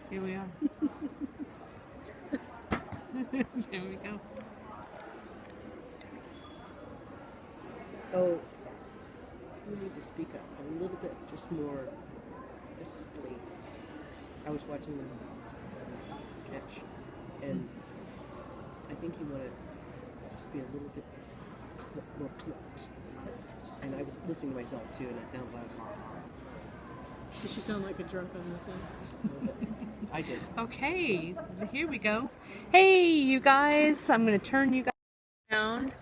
Here we are. There we go. Oh, you need to speak up a little bit, just more crisply. I was watching them catch, and I think you want to just be a little bit more clipped. And I was listening to myself too, and I found Does she sound like a drunk on the phone? I did. Okay, here we go. Hey, you guys. I'm going to turn you guys around.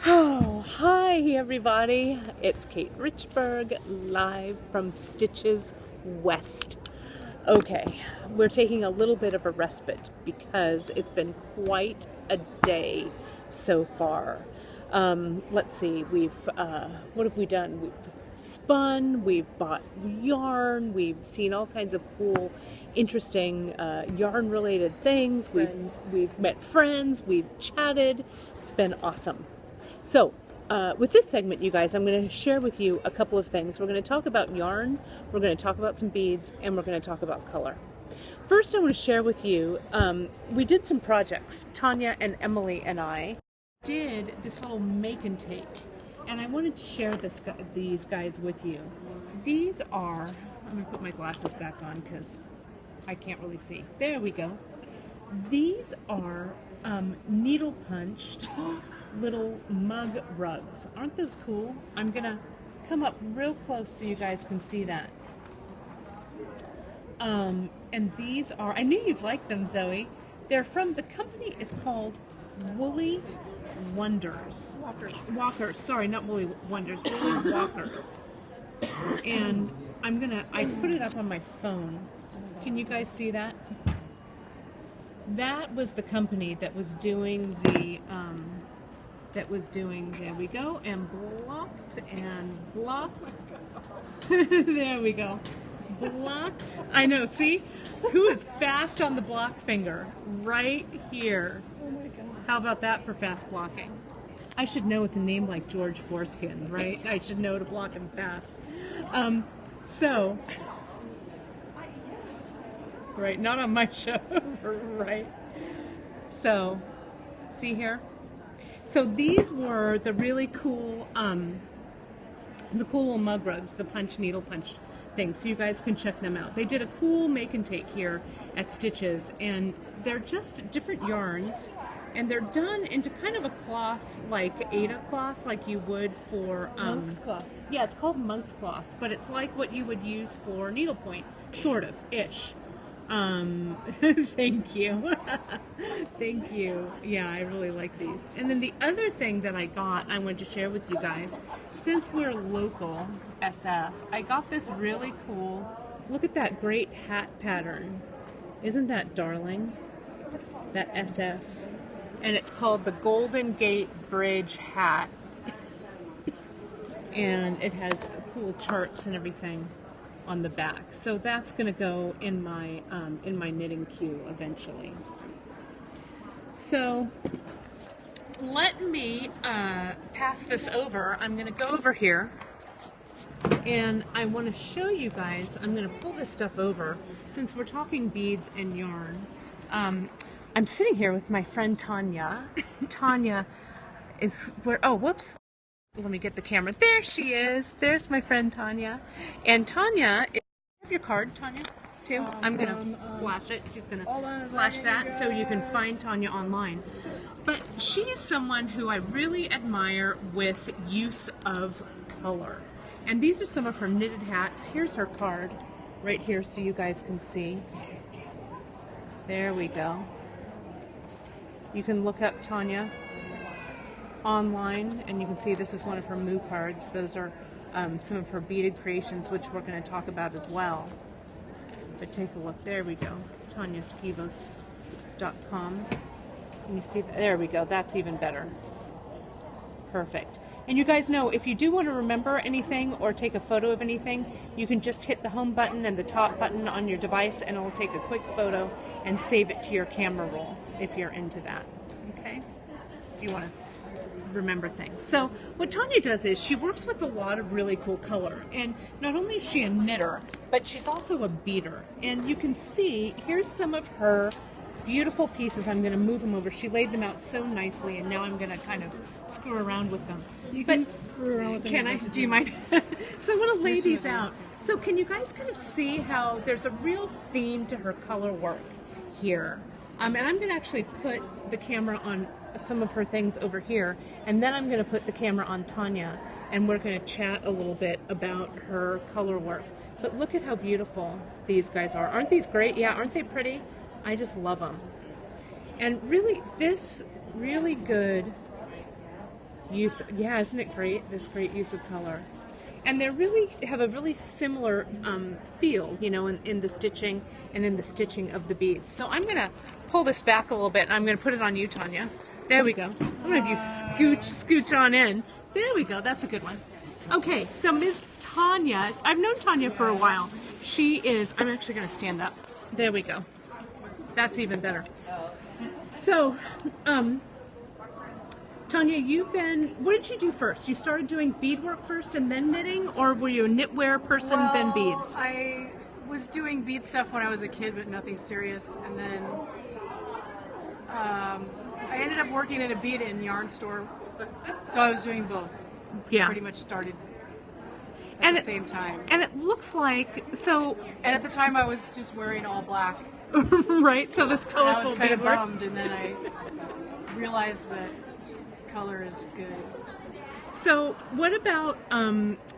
Oh, hi, everybody. It's Katerichbourg live from Stitches West. Okay, we're taking a little bit of a respite because it's been quite a day so far. Let's see, what have we done? We've spun, we've bought yarn, we've seen all kinds of cool, interesting yarn related things. We've met friends, we've chatted. It's been awesome. So with this segment, you guys, I'm going to share with you a couple of things. We're going to talk about yarn, we're going to talk about some beads, and we're going to talk about color. First, I want to share with you, we did some projects. Tanya and Emily and I did this little make and take, and I wanted to share these guys with you. These are, I'm going to put my glasses back on because I can't really see. There we go. These are needle punched little mug rugs. Aren't those cool? I'm going to come up real close so you guys can see that. And these are, I knew you'd like them, Zoe. They're from, the company is called Woolly Wonders. Walkers. Sorry, not Woolly Wonders. Woolly Walkers. And I put it up on my phone. Can you guys see that? That was the company that was doing the, there we go, and blocked. There we go. Blocked. I know, see? Who is fast on the block finger? Right here. Oh my god. How about that for fast blocking? I should know with a name like George Foreskin, right? I should know to block him fast. Right, not on my show, right? So, see here? So these were the really cool, the cool little mug rugs, the needle punched things, so you guys can check them out. They did a cool make and take here at Stitches, and they're just different yarns, and they're done into kind of a cloth, like Ada cloth, like you would for Monk's cloth. Yeah, it's called monk's cloth, but it's like what you would use for needlepoint, sort of ish. Thank you. Thank you. Yeah, I really like these. And then the other thing that I got, I wanted to share with you guys, since we're local SF, I got this really cool, look at that great hat pattern. Isn't that darling? That SF. And it's called the Golden Gate Bridge hat. And it has cool charts and everything on the back. So that's going to go in my knitting queue eventually. So let me pass this over. I'm going to go over here and I want to show you guys, I'm going to pull this stuff over since we're talking beads and yarn. I'm sitting here with my friend Tanya. Tanya is where, oh, whoops. Let me get the camera. There she is. There's my friend Tanya. And Tanya, you have your card, Tanya, too? I'm going to flash it. She's going to flash that so you can find Tanya online. But she is someone who I really admire with use of color. And these are some of her knitted hats. Here's her card right here so you guys can see. There we go. You can look up Tanya online, and you can see this is one of her Moo cards. Those are some of her beaded creations, which we're going to talk about as well. But take a look. There we go. TanyaSkivos.com. Can you see that? There we go. That's even better. Perfect. And you guys know, if you do want to remember anything or take a photo of anything, you can just hit the home button and the top button on your device, and it will take a quick photo and save it to your camera roll if you're into that. Okay? If you want to remember things. So what Tanya does is she works with a lot of really cool color. And not only is she a knitter, but she's also a beater. And you can see, here's some of her beautiful pieces. I'm going to move them over. She laid them out so nicely, and now I'm going to kind of screw around with them. You can screw around with them. Can I? Do you mind? So I want to lay these out. So can you guys kind of see how there's a real theme to her color work here? And I'm going to actually put the camera on some of her things over here, and then I'm going to put the camera on Tanya, and we're going to chat a little bit about her color work. But look at how beautiful these guys are. Aren't these great? Yeah, aren't they pretty? I just love them. And really, this really good use, yeah, isn't it great? This great use of color. And they really have a really similar feel, you know, in the stitching and in the stitching of the beads. So I'm going to pull this back a little bit, and I'm going to put it on you, Tanya. There we go. I'm going to have you scooch on in. There we go. That's a good one. Okay, so Ms. Tanya, I've known Tanya for a while. She is, I'm actually going to stand up. There we go. That's even better. So, Tanya, what did you do first? You started doing beadwork first and then knitting, or were you a knitwear person, then beads? I was doing bead stuff when I was a kid, but nothing serious. And then I ended up working at a bead-in yarn store, so I was doing both. Yeah. Pretty much started at the same time. And it looks like, so... And at the time I was just wearing all black. Right, so this colorful I was kind of beadwork. bummed, and then I realized that color is good. So what about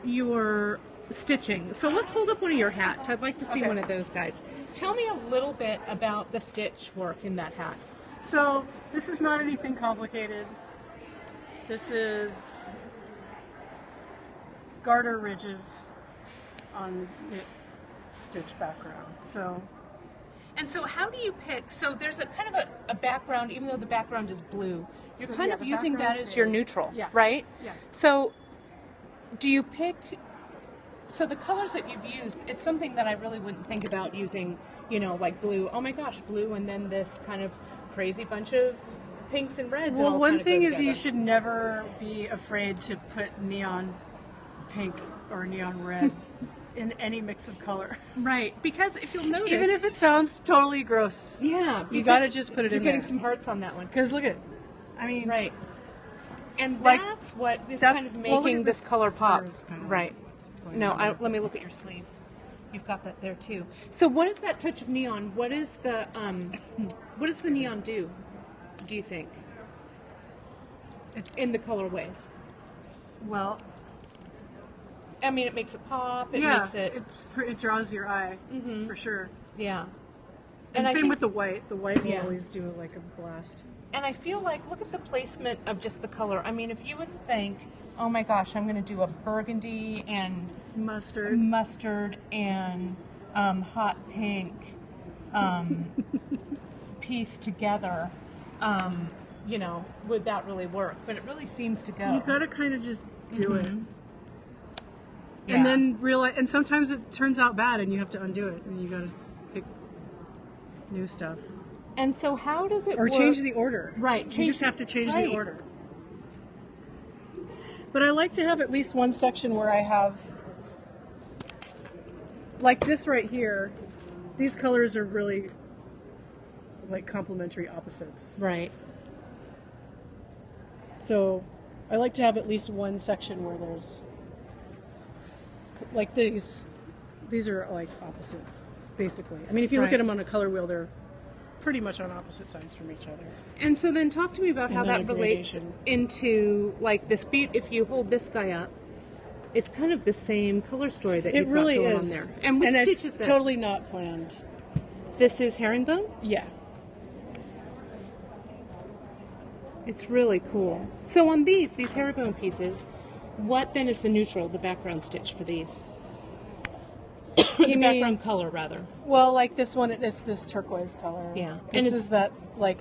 your stitching? So let's hold up one of your hats. I'd like to see one of those guys. Tell me a little bit about the stitch work in that hat. So this is not anything complicated. This is garter ridges on knit stitch background. And so how do you pick, so there's a kind of a background, even though the background is blue, you're So, kind yeah, of the using that background as your stays. neutral, Yeah. right? Yeah. So do you pick, so the colors that you've used, it's something that I really wouldn't think about using, you know, like blue, oh my gosh, blue, and then this kind of crazy bunch of pinks and reds. Well, and all one kind of thing go is you together. should never be afraid to put neon pink or neon red in any mix of color. Right, because if you'll notice, Even if it sounds totally gross. yeah, You gotta just put it you're in getting there. some hearts on that one. Because look at, I mean, Right. And Like, that's what is that's- kind of well, look making at this this color pop. spurs kind of Right. going No, on there. let me look at your sleeve. You've got that there too. So what is that touch of neon? What is the neon do you think? In the colorways. well, I mean, it makes it pop. It yeah, makes it. it draws your eye for sure. Yeah. And I same think- with the white. The white will Yeah. always do like a blast. And I feel like, look at the placement of just the color. I mean, if you would think, oh my gosh, I'm going to do a burgundy and Mustard. and hot pink piece together, you know, would that really work? But it really seems to go. You gotta kind of just do it. Yeah. And then realize, and sometimes it turns out bad and you have to undo it. And you gotta pick new stuff. And so how does it Or work? change the order. Right, You change just the- have to change right. the order. But I like to have at least one section where I have, like this right here, these colors are really like complementary opposites. Right. So I like to have at least one section where there's, like these are like opposite, basically. I mean, if you look Right. at them on a color wheel, they're pretty much on opposite sides from each other. And so then talk to me about how And then that a relates gradation. into like this beat. If you hold this guy up, it's kind of the same color story that It you've really got going is. on there. And which stitch it's is this? totally not planned. This is herringbone? Yeah. It's really cool. So on these herringbone pieces, what then is the neutral, the background stitch for these? The mean- background color, rather. Well, like this one, it's this turquoise color. Yeah. This And is it's- that, like,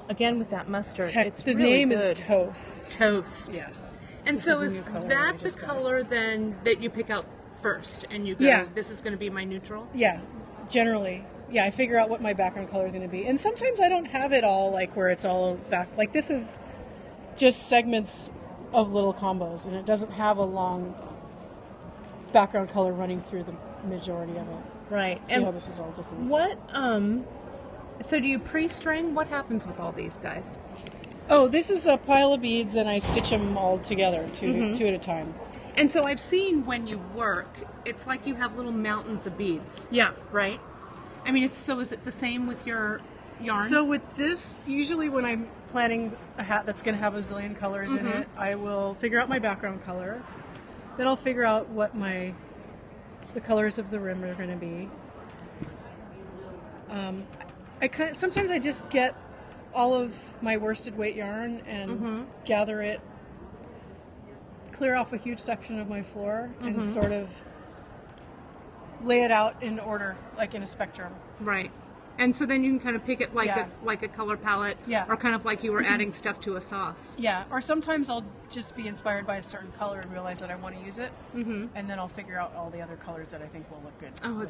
Again with that mustard. It's the really name good. is Toast. Toast. Yes. And This so a is new color that I the just got. color then that you pick out first and you go, Yeah. this is going to be my neutral? Yeah, generally. Yeah, I figure out what my background color is going to be. And sometimes I don't have it all, like, where it's all back. Like, this is just segments of little combos, and it doesn't have a long background color running through the majority of it. Right. See how this is all different. What, so do you pre-string? What happens with all these guys? Oh, this is a pile of beads, and I stitch them all together, two at a time. And so I've seen when you work, it's like you have little mountains of beads. Yeah. Right? I mean, so is it the same with your yarn? So with this, usually when I'm planning a hat that's going to have a zillion colors in it, I will figure out my background color. Then I'll figure out what the colors of the rim are going to be. Sometimes I just get all of my worsted weight yarn and gather it, clear off a huge section of my floor, and sort of lay it out in order, like in a spectrum. Right. And so then you can kind of pick it like a color palette, or kind of like you were adding stuff to a sauce. Yeah, or sometimes I'll just be inspired by a certain color and realize that I want to use it, and then I'll figure out all the other colors that I think will look good. Oh,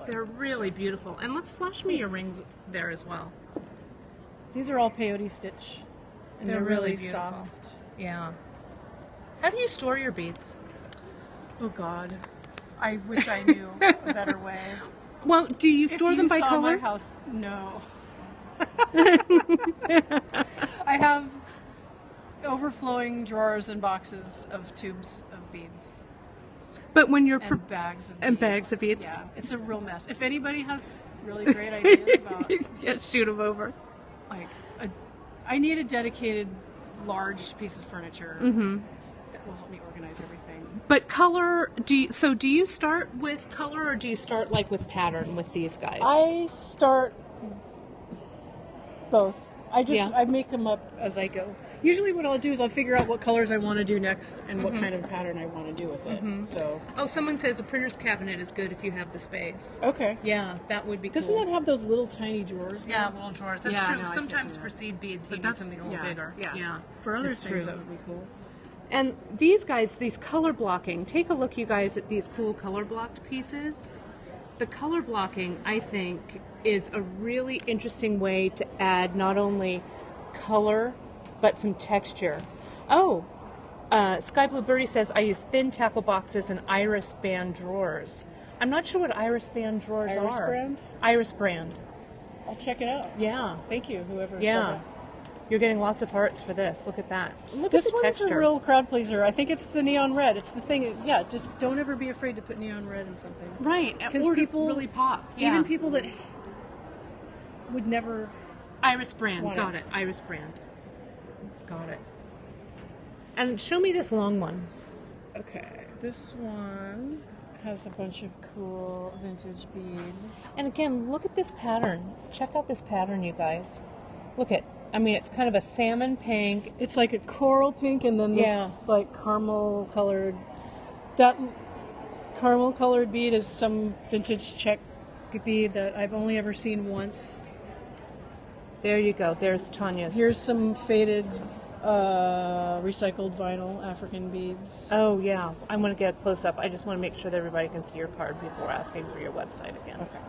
they're really beautiful. And let's flash me your rings there as well. These are all peyote stitch, and they're really soft. Yeah. How do you store your beads? Oh God, I wish I knew a better way. Well, do you store them by color? My house, no. I have overflowing drawers and boxes of tubes of beads. But when you're bags of beads. And bags of beads. Yeah, it's a real mess. If anybody has really great ideas about, shoot them over. Like, I need a dedicated large piece of furniture that will help me organize everything. But color, do you start with color, or do you start like with pattern with these guys? I start both. I make them up as I go. Usually what I'll do is I'll figure out what colors I want to do next and what kind of pattern I want to do with it. So. Oh, someone says a printer's cabinet is good if you have the space. Okay. Yeah, that would be Doesn't cool. that have those little tiny drawers? Yeah, little drawers. That's true. No, Sometimes for seed beads, you need something a little bigger. Yeah. For other That's things, true. that would be cool. And these guys, these color blocking, take a look, you guys, at these cool color blocked pieces. The color blocking, I think, is a really interesting way to add not only color, but some texture. Oh, Sky Blue Birdie says, I use thin tackle boxes and iris band drawers. I'm not sure what iris band drawers are. Iris brand? Iris brand. I'll check it out. Yeah. Thank you, whoever said that. You're getting lots of hearts for this. Look at that. Look This at the texture. one's a real crowd pleaser. I think it's the neon red. It's the thing. Yeah, just don't ever be afraid to put neon red in something. Right. Because people really pop. Even people that would never. Iris brand. Got it. Iris brand. Got it. And show me this long one. Okay. This one has a bunch of cool vintage beads. And again, look at this pattern. Check out this pattern, you guys. Look at. I mean, it's kind of a salmon pink. It's like a coral pink and then this like caramel colored. That caramel colored bead is some vintage Czech bead that I've only ever seen once. There you go. There's Tanya's. Here's some faded recycled vinyl African beads. Oh, yeah. I'm going to get a close-up. I just want to make sure that everybody can see your card. People are asking for your website again. Okay.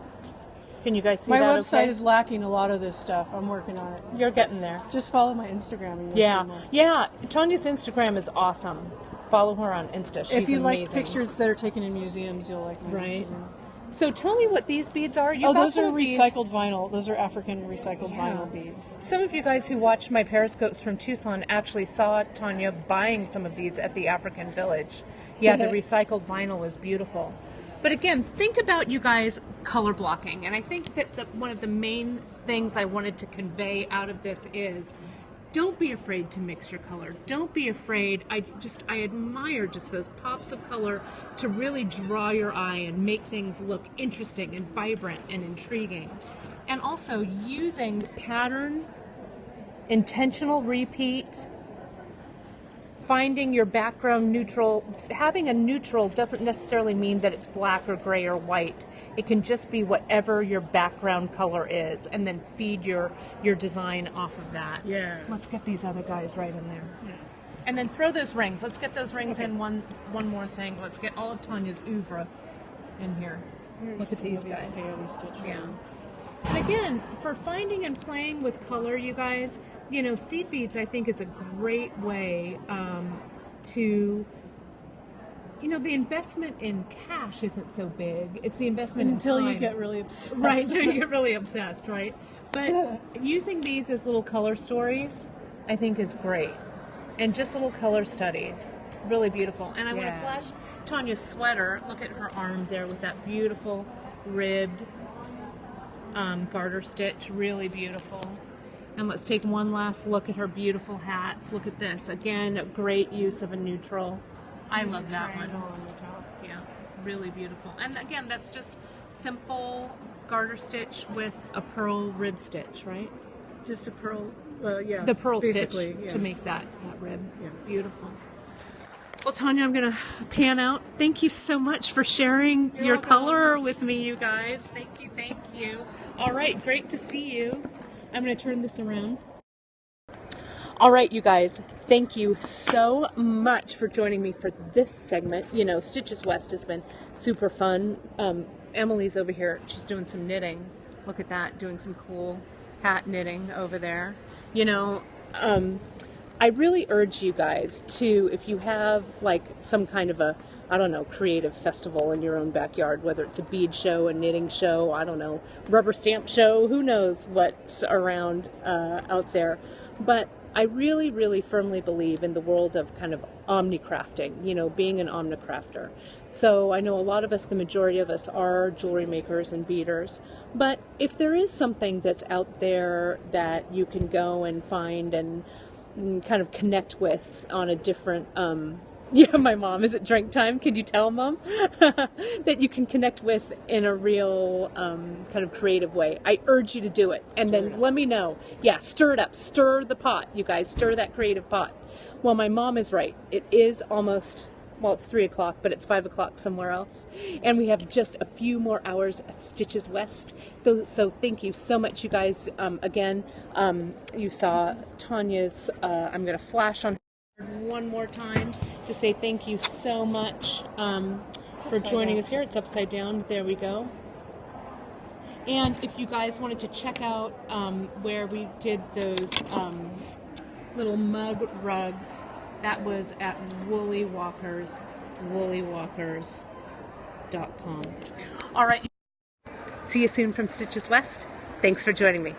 Can you guys see my that website okay? is lacking a lot of this stuff. I'm working on it. You're getting there. Just follow my Instagram. And you'll see more. Yeah. Tanya's Instagram is awesome. Follow her on Insta. She's if you amazing. like pictures that are taken in museums, you'll like my Instagram. So tell me what these beads are. Those are recycled vinyl. Those are African recycled vinyl beads. Some of you guys who watched my Periscopes from Tucson actually saw Tanya buying some of these at the African Village. Yeah, the recycled vinyl is beautiful. But again, think about you guys color blocking. And I think that one of the main things I wanted to convey out of this is don't be afraid to mix your color. Don't be afraid. I admire just those pops of color to really draw your eye and make things look interesting and vibrant and intriguing. And also using pattern, intentional repeat, finding your background neutral. Having a neutral doesn't necessarily mean that it's black or gray or white. It can just be whatever your background color is, and then feed your design off of that. Yeah. Let's get these other guys right in there. Yeah. And then throw those rings. Let's get those rings in one more thing. Let's get all of Tanya's oeuvre in here. Here's look at these guys. Peyote stitch Yeah. ones. And again, for finding and playing with color, you guys, you know, seed beads I think is a great way to, you know, the investment in cash isn't so big. It's the investment until in time. you get really obsessed. Right, until you get really obsessed, right? But using these as little color stories, I think is great. And just little color studies. Really beautiful. And I want to flash Tanya's sweater. Look at her arm there with that beautiful ribbed garter stitch. Really beautiful. And let's take one last look at her beautiful hats. Look at this. Again, a great use of a neutral. I love that one. On the top. Yeah, really beautiful. And again, that's just simple garter stitch with a pearl rib stitch, right? Just a pearl, yeah. The pearl stitch basically, yeah. to make that rib. Yeah. Beautiful. Well, Tanya, I'm going to pan out. Thank you so much for sharing your welcome. color with me, you guys. Thank you, thank you. All right, great to see you. I'm going to turn this around. All right, you guys, thank you so much for joining me for this segment. You know, Stitches West has been super fun. Emily's over here. She's doing some knitting. Look at that, doing some cool hat knitting over there. You know, I really urge you guys to, if you have like some kind of a, I don't know, creative festival in your own backyard, whether it's a bead show, a knitting show, I don't know, rubber stamp show, who knows what's around out there. But I really, really firmly believe in the world of kind of omnicrafting, you know, being an omnicrafter. So I know a lot of us, the majority of us, are jewelry makers and beaders. But if there is something that's out there that you can go and find and kind of connect with on a different, yeah, my mom, is it drink time? Can you tell, Mom? That you can connect with in a real kind of creative way. I urge you to do it. And then let me know. Yeah, stir it up. Stir the pot, you guys. Stir that creative pot. Well, my mom is right. It is almost, well, it's 3 o'clock, but it's 5 o'clock somewhere else. And we have just a few more hours at Stitches West. So thank you so much, you guys. Again, you saw Tanya's, I'm going to flash on her one more time to say thank you so much for joining us here. It's upside down. There we go. And if you guys wanted to check out where we did those little mug rugs, that was at woolywalkers.com. All right. See you soon from Stitches West. Thanks for joining me.